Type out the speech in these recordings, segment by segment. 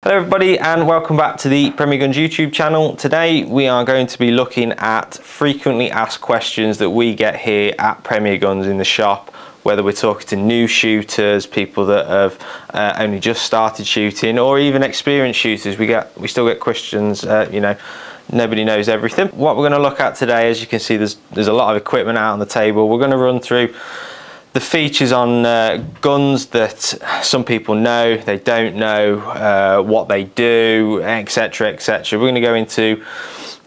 Hello everybody and welcome back to the Premier Guns YouTube channel. Today we are going to be looking at frequently asked questions that we get here at Premier Guns in the shop, whether we're talking to new shooters, people that have only just started shooting, or even experienced shooters. We still get questions, you know, nobody knows everything. What we're going to look at today, as you can see, there's a lot of equipment out on the table. We're going to run through the features on guns that some people know, they don't know, what they do, etc, etc. We're going to go into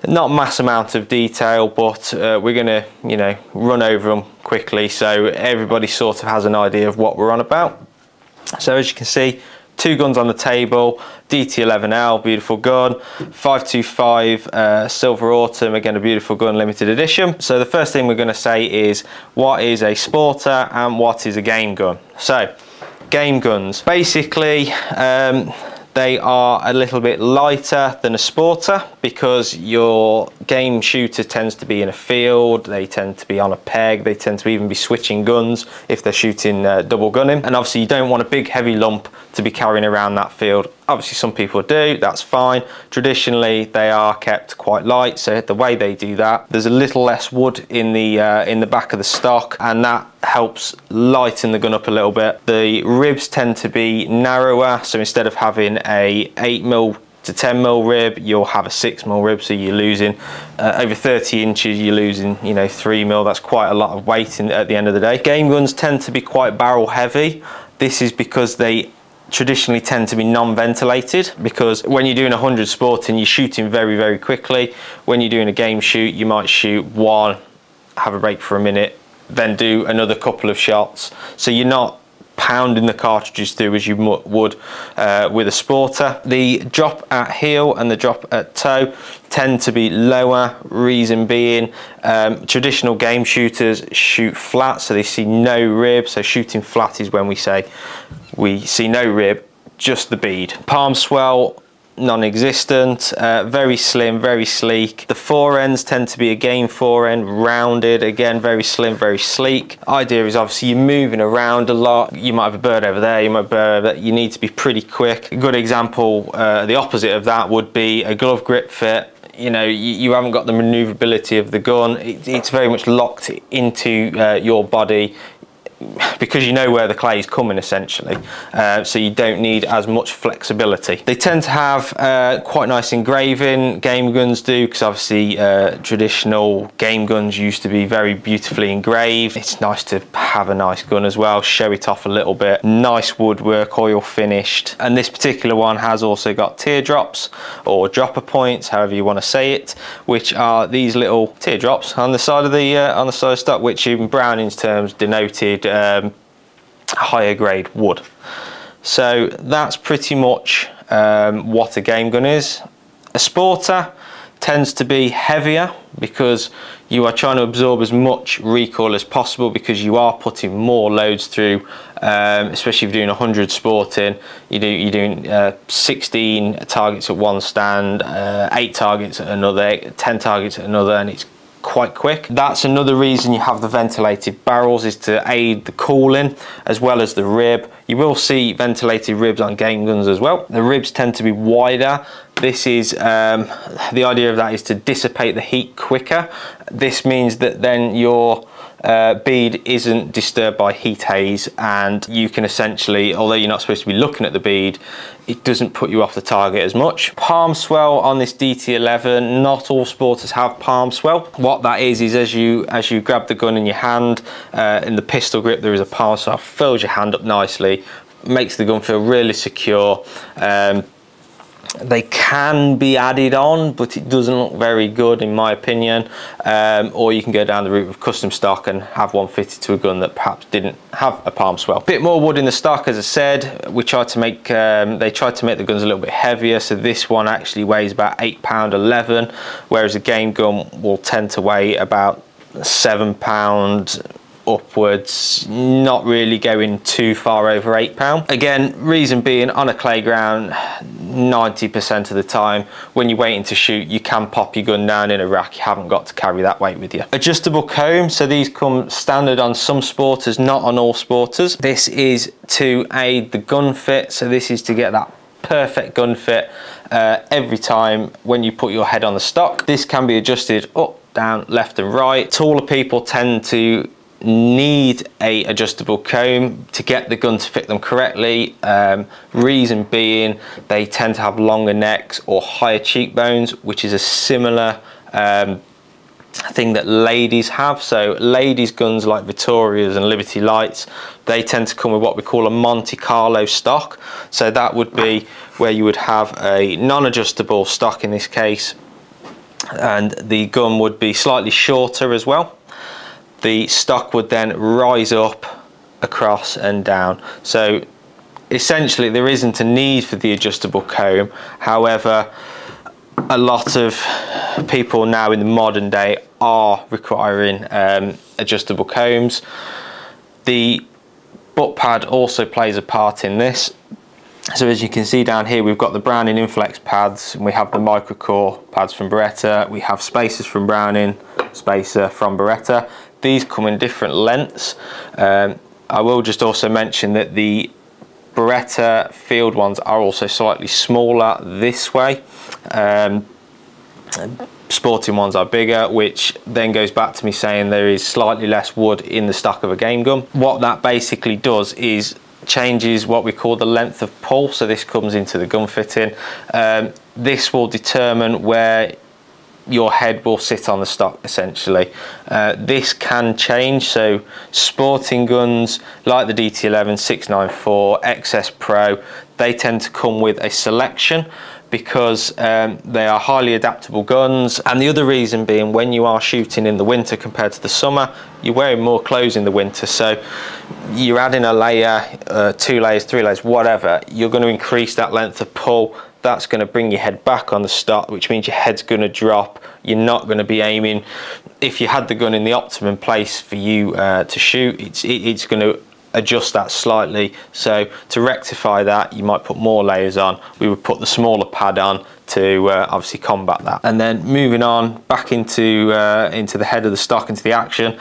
not mass amount of detail, but we're going to, you know, run over them quickly so everybody sort of has an idea of what we're on about. So as you can see, two guns on the table. DT11L, beautiful gun. 525 Silver Autumn, again a beautiful gun, limited edition. So the first thing we're going to say is what is a sporter and what is a game gun. So game guns, basically they are a little bit lighter than a sporter because your game shooter tends to be in a field, they tend to be on a peg, they tend to even be switching guns if they're shooting double gunning, and obviously you don't want a big heavy lump to be carrying around that field. Obviously some people do, that's fine. Traditionally they are kept quite light, so the way they do that, there's a little less wood in the back of the stock, and that helps lighten the gun up a little bit. The ribs tend to be narrower, so instead of having a 8mm to 10mm rib, you'll have a 6mm rib, so you're losing over 30 inches, you're losing, you know, 3mm. That's quite a lot of weight at the end of the day. Game guns tend to be quite barrel heavy. This is because they traditionally tend to be non-ventilated, because when you're doing 100 sporting, you're shooting very, very quickly. When you're doing a game shoot, you might shoot one, have a break for a minute, then do another couple of shots. So you're not pounding the cartridges through as you would with a sporter. The drop at heel and the drop at toe tend to be lower, reason being traditional game shooters shoot flat, so they see no rib. So shooting flat is when we say we see no rib, just the bead. Palm swell, non-existent, very slim, very sleek. The fore ends tend to be a game fore end, rounded, again very slim, very sleek. Idea is obviously you're moving around a lot. You might have a bird over there, you might have a bird over there. You need to be pretty quick. A good example, the opposite of that would be a glove grip fit. You know, you haven't got the maneuverability of the gun. It's very much locked into your body, because you know where the clay is coming essentially, so you don't need as much flexibility. They tend to have quite nice engraving, game guns do, because obviously traditional game guns used to be very beautifully engraved. It's nice to have a nice gun as well, show it off a little bit. Nice woodwork, oil finished, and this particular one has also got teardrops or dropper points, however you want to say it, which are these little teardrops on the side of the stock, which in Browning's terms denoted higher grade wood. So that's pretty much what a game gun is. A sporter tends to be heavier because you are trying to absorb as much recoil as possible, because you are putting more loads through, especially if you're doing 100 sporting. You're doing 16 targets at one stand, 8 targets at another, 10 targets at another, and it's quite quick. That's another reason you have the ventilated barrels, is to aid the cooling as well as the rib. You will see ventilated ribs on game guns as well. The ribs tend to be wider. This is the idea of that is to dissipate the heat quicker. This means that then your bead isn't disturbed by heat haze, and you can essentially, although you're not supposed to be looking at the bead, it doesn't put you off the target as much. Palm swell on this DT11, not all sporters have palm swell. What that is as you grab the gun in your hand, in the pistol grip there is a palm swell, fills your hand up nicely, makes the gun feel really secure. They can be added on, but it doesn't look very good in my opinion. Or you can go down the route of custom stock and have one fitted to a gun that perhaps didn't have a palm swell. Bit more wood in the stock, as I said. We tried to make, they tried to make the guns a little bit heavier, so this one actually weighs about £8.11, whereas a game gun will tend to weigh about £7 upwards, not really going too far over £8. Again, reason being, on a clay ground, 90% of the time when you're waiting to shoot, you can pop your gun down in a rack. You haven't got to carry that weight with you. Adjustable comb, so these come standard on some sporters, not on all sporters. This is to aid the gun fit, so this is to get that perfect gun fit every time when you put your head on the stock. This can be adjusted up, down, left and right. Taller people tend to need a adjustable comb to get the gun to fit them correctly. Reason being, they tend to have longer necks or higher cheekbones, which is a similar thing that ladies have. So ladies guns like Victorias and Liberty Lights, they tend to come with what we call a Monte Carlo stock. So that would be where you would have a non-adjustable stock in this case, and the gun would be slightly shorter as well. The stock would then rise up, across and down. So essentially there isn't a need for the adjustable comb. However, a lot of people now in the modern day are requiring adjustable combs. The butt pad also plays a part in this. So as you can see down here, we've got the Browning Inflex pads, and we have the Microcore pads from Beretta. We have spacers from Browning, spacer from Beretta. These come in different lengths. I will just also mention that the Beretta field ones are also slightly smaller this way. Sporting ones are bigger, which then goes back to me saying there is slightly less wood in the stock of a game gun. What that basically does is changes what we call the length of pull. So this comes into the gun fitting. This will determine where your head will sit on the stock essentially. This can change, so sporting guns like the DT11, 694, XS Pro, they tend to come with a selection because they are highly adaptable guns. And the other reason being, when you are shooting in the winter compared to the summer, you're wearing more clothes in the winter, so you're adding a layer, 2 layers, 3 layers, whatever, you're going to increase that length of pull. That's going to bring your head back on the stock, which means your head's going to drop. You're not going to be aiming. If you had the gun in the optimum place for you to shoot, it's going to adjust that slightly. So to rectify that, you might put more layers on. We would put the smaller pad on to obviously combat that. And then moving on back into the head of the stock, into the action.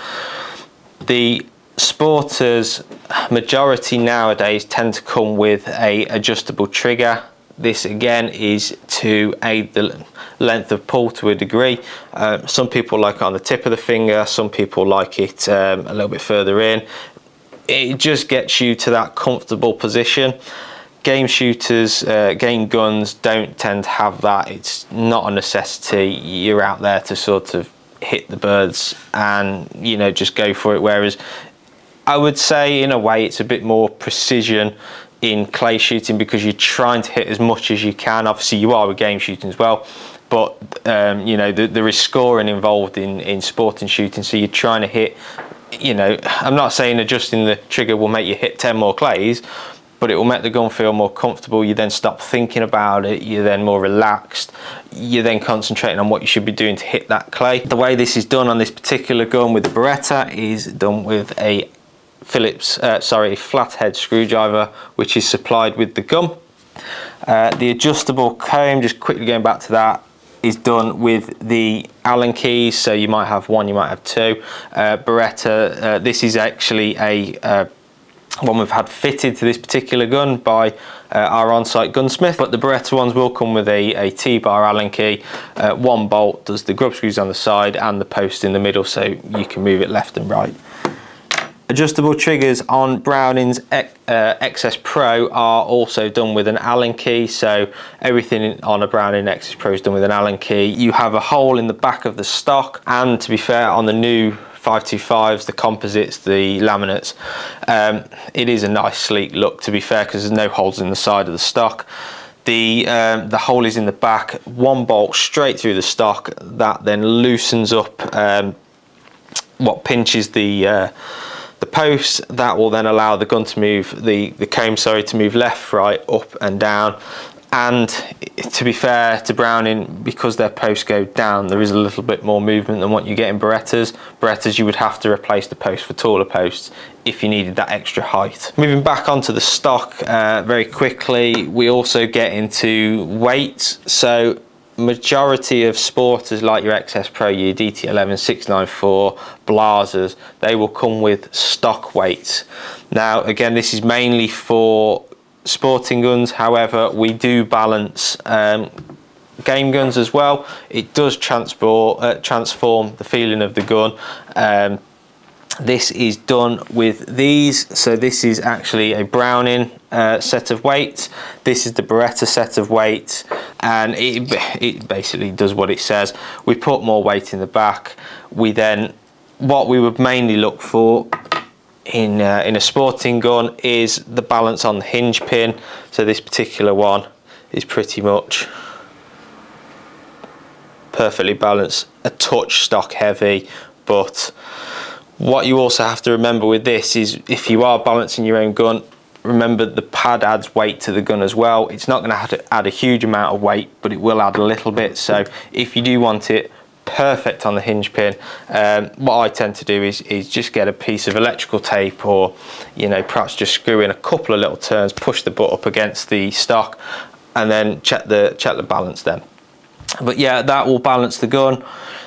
The Sporters majority nowadays tend to come with a adjustable trigger. This again is to aid the length of pull to a degree. Some people like it on the tip of the finger, some people like it a little bit further in. It just gets you to that comfortable position. Game shooters, game guns don't tend to have that. It's not a necessity. You're out there to sort of hit the birds and, you know, just go for it. Whereas I would say in a way it's a bit more precision in clay shooting, because you're trying to hit as much as you can. Obviously you are with game shooting as well, but you know, there is scoring involved in sporting shooting, so you're trying to hit, you know, I'm not saying adjusting the trigger will make you hit 10 more clays, but it will make the gun feel more comfortable. You then stop thinking about it, you're then more relaxed, you're then concentrating on what you should be doing to hit that clay. The way this is done on this particular gun with the Beretta is done with a flathead screwdriver, which is supplied with the gun. The adjustable comb, just quickly going back to that, is done with the Allen keys. So you might have one, you might have two. Beretta, this is actually a one we've had fitted to this particular gun by our on-site gunsmith, but the Beretta ones will come with a T-bar Allen key. One bolt does the grub screws on the side and the post in the middle, so you can move it left and right. Adjustable triggers on Browning's XS Pro are also done with an Allen key, so everything on a Browning XS Pro is done with an Allen key. You have a hole in the back of the stock, and to be fair, on the new 525s, the composites, the laminates, it is a nice sleek look, to be fair, because there's no holes in the side of the stock. The hole is in the back, one bolt straight through the stock, that then loosens up what pinches the post. That will then allow the gun to move, the comb, sorry, to move left, right, up and down. And to be fair to Browning, because their posts go down, there is a little bit more movement than what you get in Berettas. Berettas, you would have to replace the post for taller posts if you needed that extra height. Moving back onto the stock very quickly, we also get into weights. So majority of sporters like your XS Pro, your DT11, 694, Blazers, they will come with stock weights. Now again, this is mainly for sporting guns. However, we do balance game guns as well. It does transform the feeling of the gun. This is done with these. So this is actually a Browning set of weights. This is the Beretta set of weights, and it basically does what it says. We put more weight in the back. We then, what we would mainly look for in a sporting gun is the balance on the hinge pin. So this particular one is pretty much perfectly balanced, a touch stock heavy, but what you also have to remember with this is if you are balancing your own gun, remember the pad adds weight to the gun as well. It's not going to have to add a huge amount of weight, but it will add a little bit. So if you do want it perfect on the hinge pin, what I tend to do is just get a piece of electrical tape, or perhaps just screw in a couple of little turns, push the butt up against the stock, and then check the balance then. But yeah, that will balance the gun.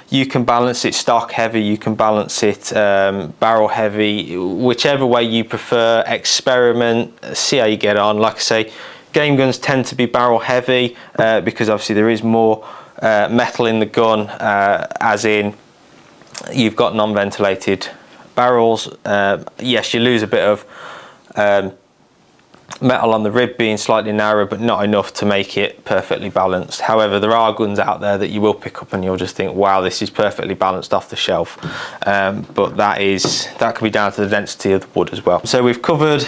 You can balance it stock heavy, you can balance it barrel heavy, whichever way you prefer. Experiment, see how you get on. Like I say, game guns tend to be barrel heavy because obviously there is more metal in the gun, as in you've got non-ventilated barrels. Yes, you lose a bit of metal on the rib being slightly narrow, but not enough to make it perfectly balanced. However, there are guns out there that you will pick up and you'll just think, wow, this is perfectly balanced off the shelf. But that can be down to the density of the wood as well. So we've covered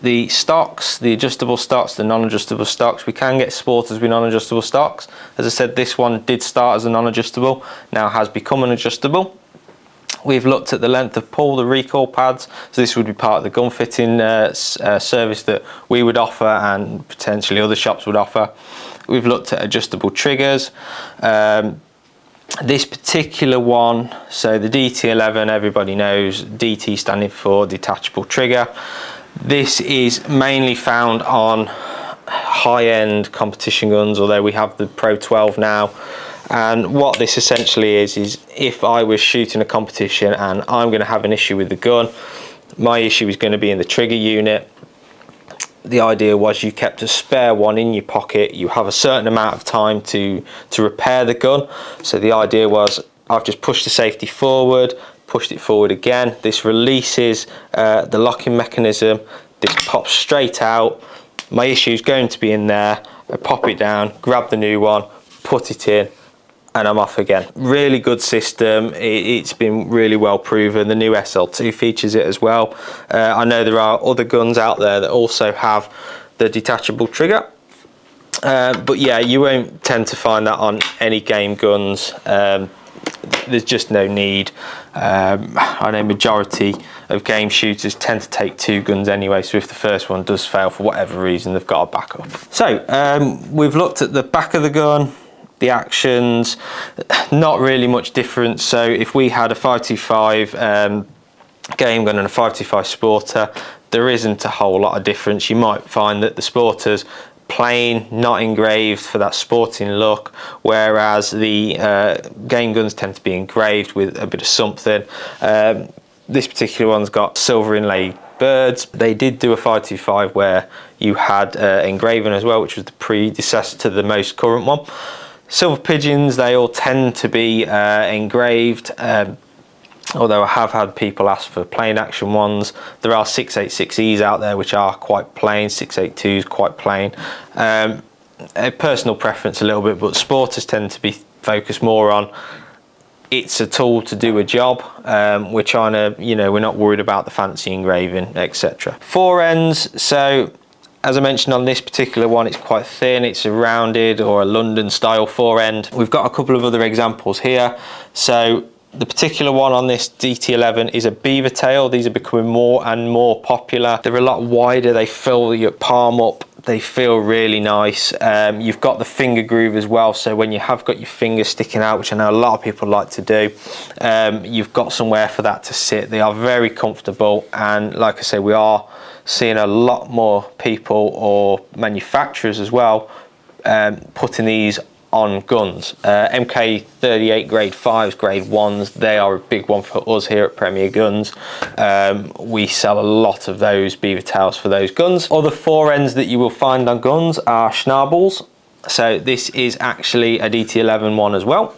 the stocks, the adjustable stocks, the non-adjustable stocks. We can get sporters with non-adjustable stocks. As I said, this one did start as a non-adjustable, now has become an adjustable. We've looked at the length of pull, the recoil pads, so this would be part of the gun fitting service that we would offer and potentially other shops would offer. We've looked at adjustable triggers. This particular one, so the DT11, everybody knows, DT standing for detachable trigger. This is mainly found on high-end competition guns, although we have the Pro 12 now. And what this essentially is if I was shooting a competition and I'm going to have an issue with the gun, my issue is going to be in the trigger unit. The idea was you kept a spare one in your pocket. You have a certain amount of time to repair the gun. So the idea was I've just pushed the safety forward, pushed it forward again. This releases the locking mechanism. This pops straight out. My issue is going to be in there. I pop it down, grab the new one, put it in, and I'm off again. Really good system. It's been really well proven. The new SL2 features it as well. I know there are other guns out there that also have the detachable trigger. But yeah, you won't tend to find that on any game guns. There's just no need. I know majority of game shooters tend to take two guns anyway, so if the first one does fail for whatever reason, they've got a backup. So we've looked at the back of the gun, the actions, not really much difference. So if we had a 525 game gun and a 525 sporter, there isn't a whole lot of difference. You might find that the sporter's plain, not engraved for that sporting look, whereas the game guns tend to be engraved with a bit of something. This particular one's got silver inlaid birds. They did do a 525 where you had engraving as well, which was the predecessor to the most current one. Silver pigeons, they all tend to be engraved, although I have had people ask for plain action ones. There are 686Es out there which are quite plain, 682s quite plain. A personal preference a little bit, but sporters tend to be focused more on it's a tool to do a job. We're trying to, we're not worried about the fancy engraving, etc. Fore ends, so as I mentioned on this particular one, it's quite thin. It's a rounded or a London style fore end. We've got a couple of other examples here. So the particular one on this DT11 is a beaver tail. These are becoming more and more popular. They're a lot wider. They fill your palm up. They feel really nice. You've got the finger groove as well, so when you have got your fingers sticking out, which I know a lot of people like to do, you've got somewhere for that to sit. They are very comfortable, and like I say, we are seeing a lot more people, or manufacturers as well, putting these on guns. MK38 grade 5s, grade 1s, they are a big one for us here at Premier Guns. We sell a lot of those beaver tails for those guns. Other forends that you will find on guns are schnabels. So this is actually a DT11 one as well.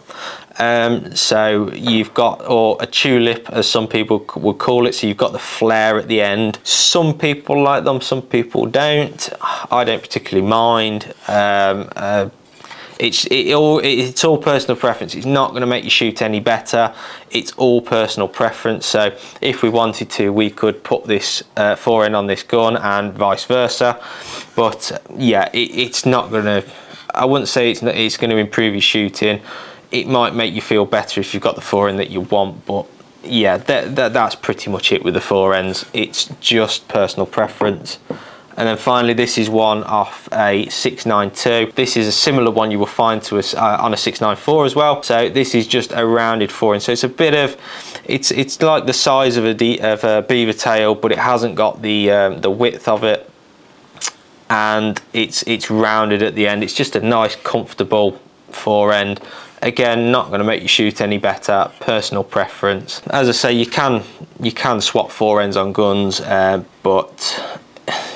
So you've got, or a tulip as some people would call it, so you've got the flare at the end. Some people like them, some people don't. I don't particularly mind. It's all personal preference. It's not going to make you shoot any better. It's all personal preference. So if we wanted to, we could put this forend on this gun and vice versa. But yeah, it's not going to, I wouldn't say it's going to improve your shooting. It might make you feel better if you've got the forend that you want, but yeah, that's pretty much it with the forends. It's just personal preference. And then finally, this is one off a 692. This is a similar one you will find to us on a 694 as well. So this is just a rounded forend. So it's a bit of, it's like the size of a beaver tail, but it hasn't got the width of it, and it's rounded at the end. It's just a nice, comfortable forend. Again, not going to make you shoot any better, personal preference. As I say, you can swap forends on guns, but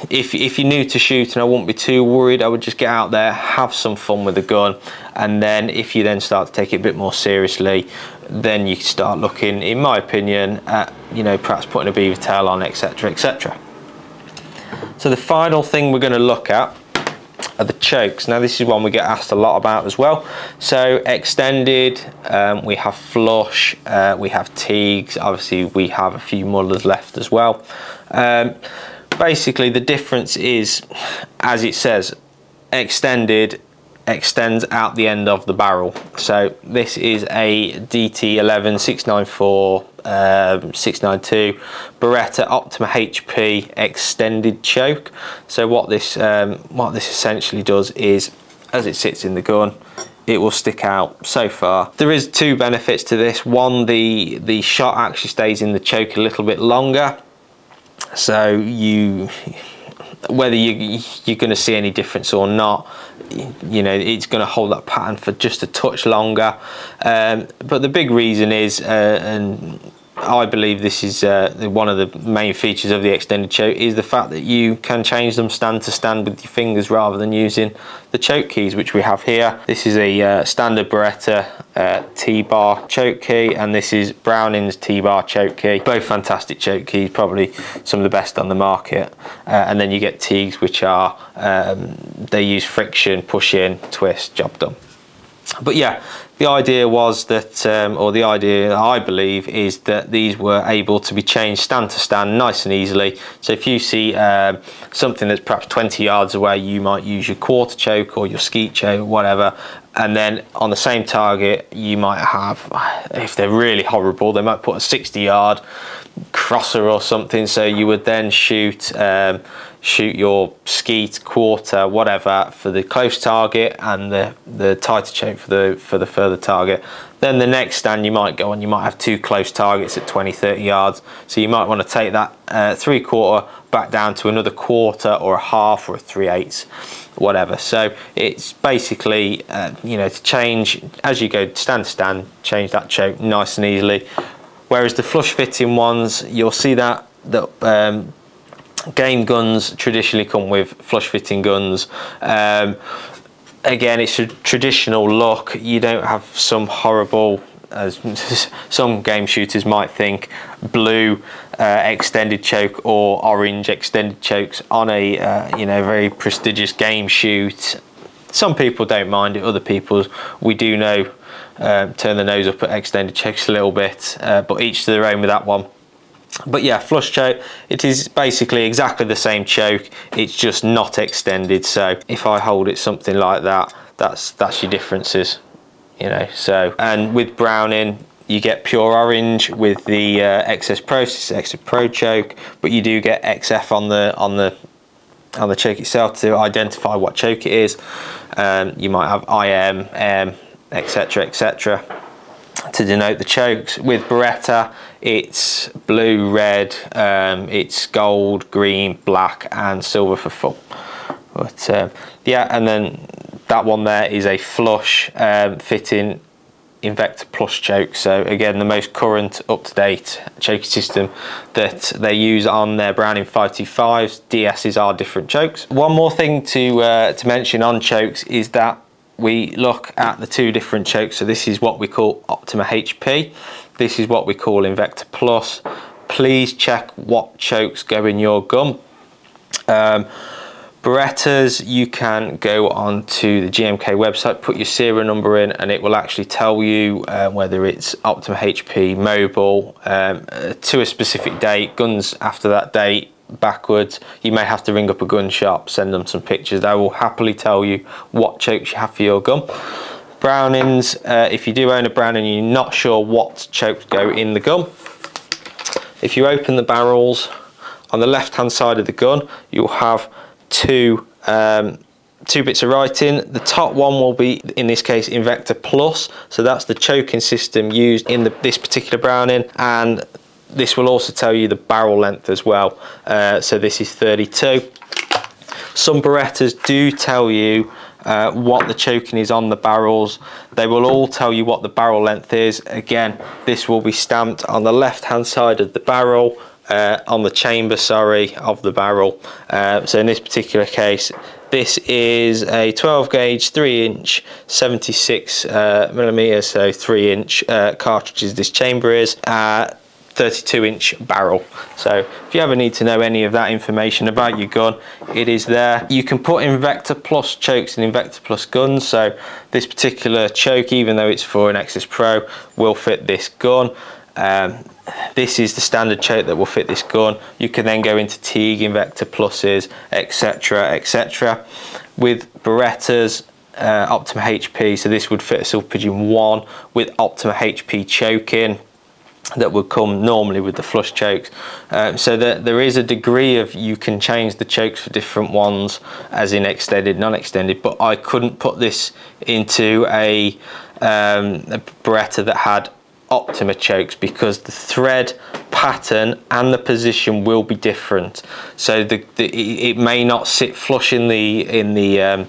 if you're new to shooting, I wouldn't be too worried. I would just get out there, have some fun with the gun, and then if you then start to take it a bit more seriously, then you start looking, in my opinion, at, you know, perhaps putting a beaver tail on, etc, etc. So the final thing we're going to look at are the chokes. Now this is one we get asked a lot about as well. So extended, we have flush, we have teagues, obviously we have a few mullers left as well. Basically the difference is, as it says, extended extends out the end of the barrel. So this is a DT11, 694, 692 Beretta Optima HP extended choke. So what this essentially does is, as it sits in the gun, it will stick out so far. There is two benefits to this. One, the shot actually stays in the choke a little bit longer, so whether you're going to see any difference or not, you know, it's going to hold that pattern for just a touch longer. But the big reason is, and I believe this is one of the main features of the extended choke, is the fact that you can change them stand to stand with your fingers rather than using the choke keys, which we have here. This is a standard Beretta T-bar choke key, and this is Browning's T-bar choke key. Both fantastic choke keys, probably some of the best on the market. And then you get teagues, which are, they use friction, push in, twist, job done. But yeah, the idea was that, or the idea I believe is that these were able to be changed stand to stand nice and easily. So if you see something that's perhaps 20 yards away, you might use your quarter choke or your skeet choke, whatever, and then on the same target you might have, if they're really horrible, they might put a 60-yard crosser or something, so you would then shoot your skeet, quarter, whatever for the close target, and the tighter choke for the further target. Then the next stand you might go on, you might have two close targets at 20-30 yards, so you might want to take that 3/4 back down to another quarter or a half or a 3/8, whatever. So it's basically you know, to change as you go stand to stand, change that choke nice and easily. Whereas the flush fitting ones, you'll see that game guns traditionally come with flush fitting guns. Again, it's a traditional look. You don't have some horrible, as some game shooters might think, blue extended choke or orange extended chokes on a you know, very prestigious game shoot. Some people don't mind it, other people, we do know, turn the nose up at extended chokes a little bit, but each to their own with that one. But yeah, flush choke, it is basically exactly the same choke, it's just not extended. So if I hold it something like that, that's your differences, you know. So, and with Browning you get pure orange with the XS Pro, XS Pro choke, but you do get XF on the choke itself to identify what choke it is. You might have IM, M, etc, etc to denote the chokes. With Beretta it's blue, red, it's gold, green, black and silver for full. But yeah, and then That one there is a flush fitting Invector Plus choke. So again, the most current, up-to-date choking system that they use on their Browning 525s. DSs are different chokes. One more thing to mention on chokes is that we look at the two different chokes. So this is what we call Optima HP. This is what we call Invector Plus. Please check what chokes go in your gum. Berettas, you can go on to the GMK website, put your serial number in, and it will actually tell you whether it's Optima HP, Mobile, to a specific date. Guns after that date, backwards, you may have to ring up a gun shop, send them some pictures. They will happily tell you what chokes you have for your gun. Brownings, if you do own a Browning and you're not sure what chokes go in the gun, if you open the barrels, on the left hand side of the gun, you'll have two bits of writing. The top one will be, in this case, Invector Plus, so that's the choking system used in this particular Browning, and this will also tell you the barrel length as well. So this is 32. Some Berettas do tell you what the choking is on the barrels. They will all tell you what the barrel length is. Again, this will be stamped on the left hand side of the barrel, on the chamber, sorry, of the barrel. So in this particular case, this is a 12 gauge 3-inch 76 millimeters, so 3-inch cartridges this chamber is, 32-inch barrel. So if you ever need to know any of that information about your gun, it is there. You can put Invector Plus chokes in Invector Plus guns. So this particular choke, even though it's for an XS Pro, will fit this gun. This is the standard choke that will fit this gun. You can then go into Teague Invector Pluses, etc, etc. With Berettas, Optima HP, so this would fit a Silver Pigeon 1 with Optima HP choking that would come normally with the flush chokes. So that there is a degree of, you can change the chokes for different ones, as in extended, non-extended, but I couldn't put this into a Beretta that had Optima chokes because the thread pattern and the position will be different. So it may not sit flush in the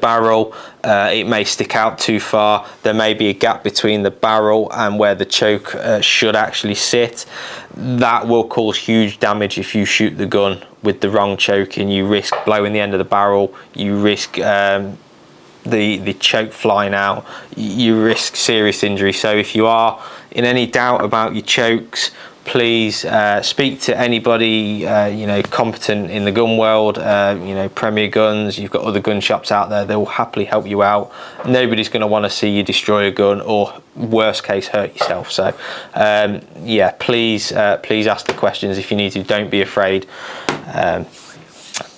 barrel. It may stick out too far. There may be a gap between the barrel and where the choke should actually sit. That will cause huge damage if you shoot the gun with the wrong choking. You risk blowing the end of the barrel. You risk the choke flying out. You risk serious injury. So if you are in any doubt about your chokes, please speak to anybody you know, competent in the gun world. You know, Premier Guns, you've got other gun shops out there, they will happily help you out. Nobody's going to want to see you destroy a gun or, worst case, hurt yourself. So yeah, please ask the questions if you need to. Don't be afraid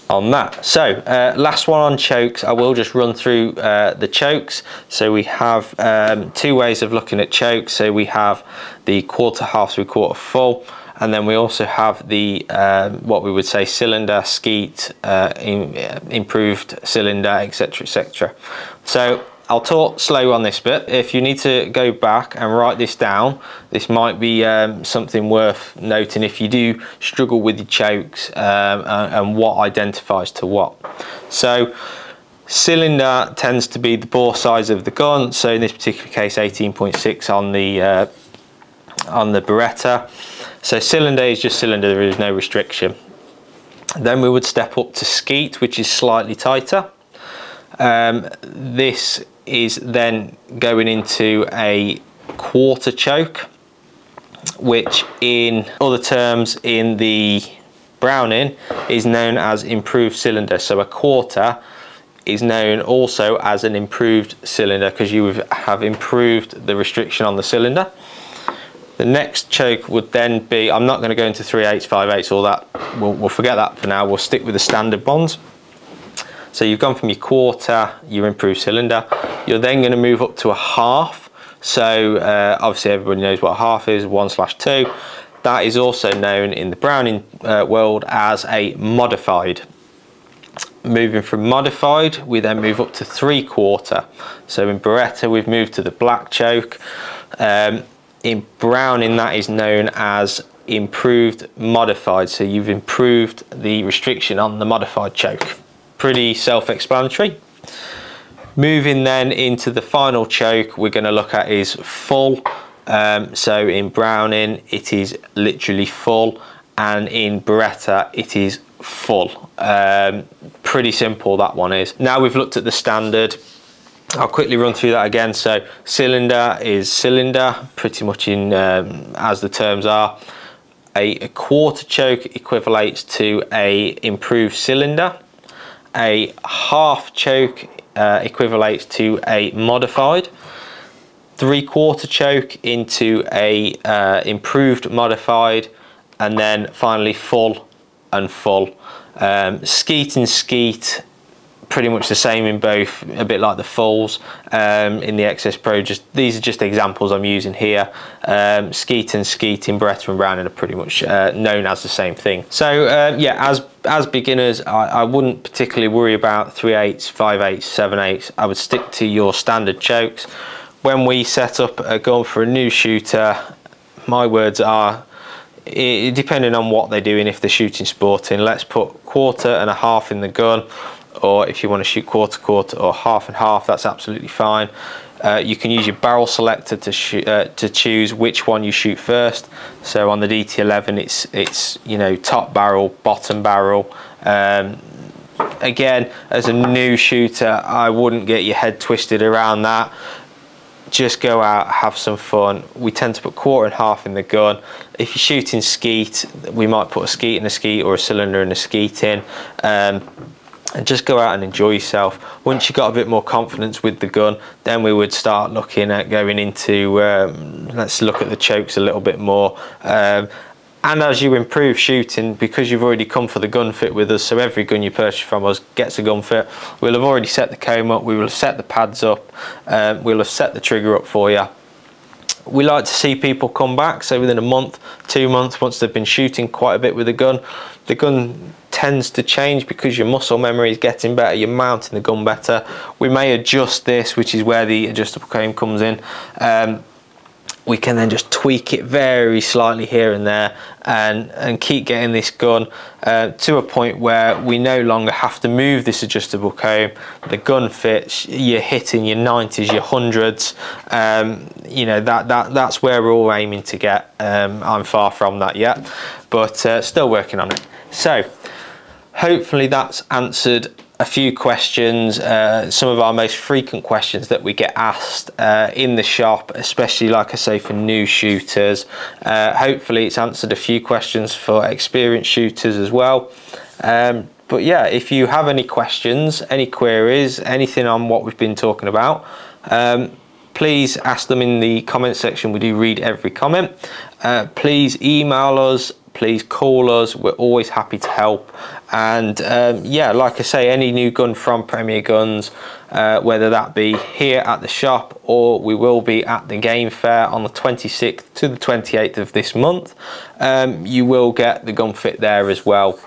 on that. So last one on chokes, I will just run through the chokes. So we have two ways of looking at chokes. So we have the quarter, half, 3/4 full, and then we also have the what we would say cylinder, skeet, improved cylinder, etc, etc. So I'll talk slow on this bit. If you need to go back and write this down, this might be something worth noting if you do struggle with your chokes and what identifies to what. So cylinder tends to be the bore size of the gun. So in this particular case, 18.6 on the Beretta. So cylinder is just cylinder, there is no restriction. Then we would step up to skeet, which is slightly tighter. This is then going into a quarter choke, which in other terms in the Browning is known as improved cylinder. So a quarter is known also as an improved cylinder because you have improved the restriction on the cylinder. The next choke would then be, I'm not going to go into 3/8, 5/8, all that, we'll forget that for now, we'll stick with the standard ones. So you've gone from your quarter, your improved cylinder, you're then going to move up to a half. So obviously everybody knows what a half is, 1/2. That is also known in the Browning world as a modified. Moving from modified, we then move up to 3/4. So in Beretta, we've moved to the black choke. In Browning, that is known as improved modified. So you've improved the restriction on the modified choke. Pretty self-explanatory. Moving then into the final choke we're going to look at is full. So in Browning it is literally full, and in Beretta it is full. Pretty simple, that one is. Now we've looked at the standard, I'll quickly run through that again. So cylinder is cylinder, pretty much in as the terms are. A quarter choke equivalates to a improved cylinder. A half choke equivalates to a modified. 3/4 choke into a improved modified, and then finally full and full. Skeet and skeet, pretty much the same in both, a bit like the fulls in the XS Pro. These are just examples I'm using here. Skeet and skeet in Beretta and Browning are pretty much known as the same thing. So yeah, as beginners, I wouldn't particularly worry about 3/8, 5/8, 7/8. I would stick to your standard chokes. When we set up a gun for a new shooter, my words are, depending on what they're doing, if they're shooting sporting, let's put 1/4 and a half in the gun, or if you want to shoot 1/4 or half and half, that's absolutely fine. You can use your barrel selector to choose which one you shoot first. So on the DT11 it's you know, top barrel, bottom barrel. Again, as a new shooter, I wouldn't get your head twisted around that. Just go out, have some fun. We tend to put 1/4 and half in the gun. If you're shooting skeet, we might put a skeet and a skeet, or a cylinder and a skeet in, and just go out and enjoy yourself. Once you've got a bit more confidence with the gun, then we would start looking at going into let's look at the chokes a little bit more. And as you improve shooting, because you've already come for the gun fit with us, so every gun you purchase from us gets a gun fit, we'll have already set the comb up, we will have set the pads up, we'll have set the trigger up for you. We like to see people come back, so within a month, 2 months, once they've been shooting quite a bit with the gun tends to change because your muscle memory is getting better, you're mounting the gun better. We may adjust this, which is where the adjustable comb comes in. We can then just tweak it very slightly here and there, and keep getting this gun to a point where we no longer have to move this adjustable comb. The gun fits, you're hitting your 90s, your 100s. You know, that's where we're all aiming to get. I'm far from that yet, but still working on it. So hopefully that's answered a few questions, some of our most frequent questions that we get asked in the shop, especially, like I say, for new shooters. Hopefully it's answered a few questions for experienced shooters as well. But yeah, if you have any questions, any queries, anything on what we've been talking about, please ask them in the comment section. We do read every comment. Please email us, please call us, we're always happy to help. And yeah, like I say, any new gun from Premier Guns, whether that be here at the shop, or we will be at the game fair on the 26th to the 28th of this month, you will get the gun fit there as well.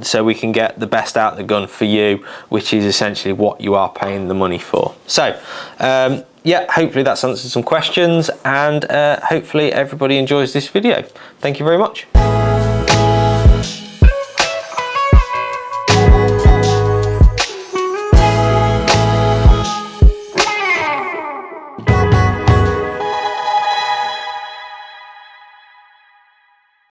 So we can get the best out of the gun for you, which is essentially what you are paying the money for. So yeah, hopefully that's answered some questions, and hopefully everybody enjoys this video. Thank you very much.